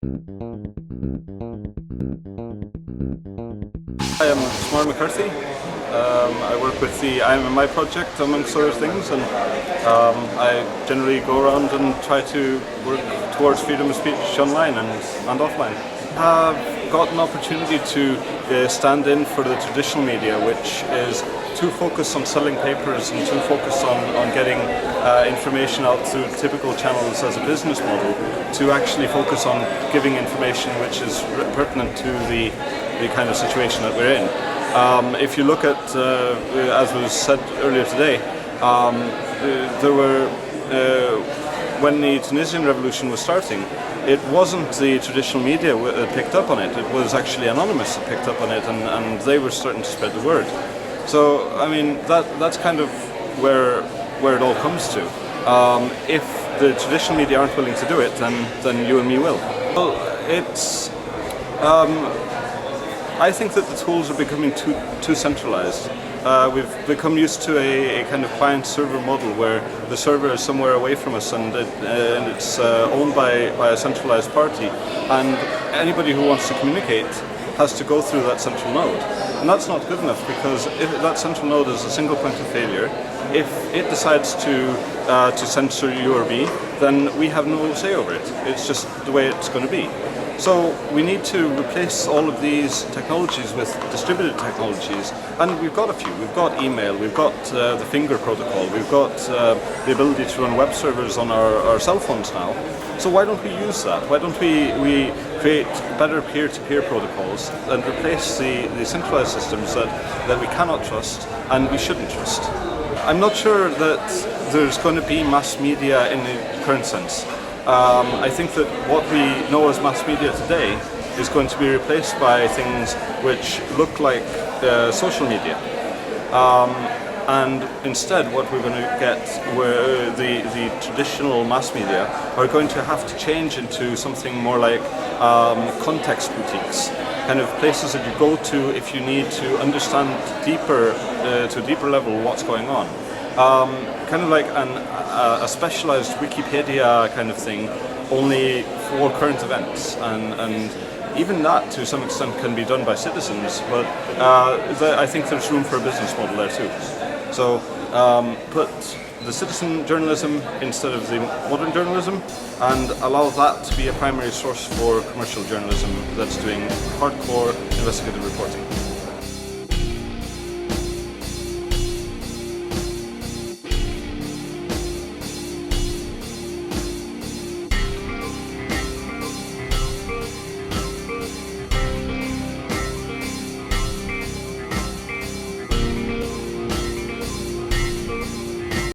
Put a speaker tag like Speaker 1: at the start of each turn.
Speaker 1: Hi, I'm Smari McCarthy. I work with the IMMI project, amongst other things, and I generally go around and try to work towards freedom of speech online and offline. I've got an opportunity to stand in for the traditional media, which is too focused on selling papers and too focused on getting information out through typical channels as a business model, to actually focus on giving information which is pertinent to the kind of situation that we're in. If you look at, as was said earlier today, there were, when the Tunisian revolution was starting, it wasn't the traditional media that picked up on it, it was actually Anonymous that picked up on it, and they were starting to spread the word. So, I mean, that's kind of where it all comes to. If the traditional media aren't willing to do it, then you and me will. Well, it's... I think that the tools are becoming too centralized. We've become used to a kind of client-server model where the server is somewhere away from us and it's owned by a centralized party, and anybody who wants to communicate has to go through that central node. And that's not good enough, because if that central node is a single point of failure, if it decides to censor you or me, then we have no say over it. It's just the way it's going to be. So we need to replace all of these technologies with distributed technologies, and we've got a few. We've got email, we've got the finger protocol, we've got the ability to run web servers on our cell phones now. So why don't we use that? Why don't we create better peer-to-peer protocols and replace the centralized systems that we cannot trust and we shouldn't trust? I'm not sure that there's going to be mass media in the current sense. I think that what we know as mass media today is going to be replaced by things which look like social media. And instead what we're going to get, where the traditional mass media are going to have to change into something more like context boutiques, kind of places that you go to if you need to understand deeper, to a deeper level, what's going on. Kind of like a specialized Wikipedia kind of thing, only for current events, and even that to some extent can be done by citizens, but I think there's room for a business model there too. So put the citizen journalism instead of the modern journalism, and allow that to be a primary source for commercial journalism that's doing hardcore investigative reporting.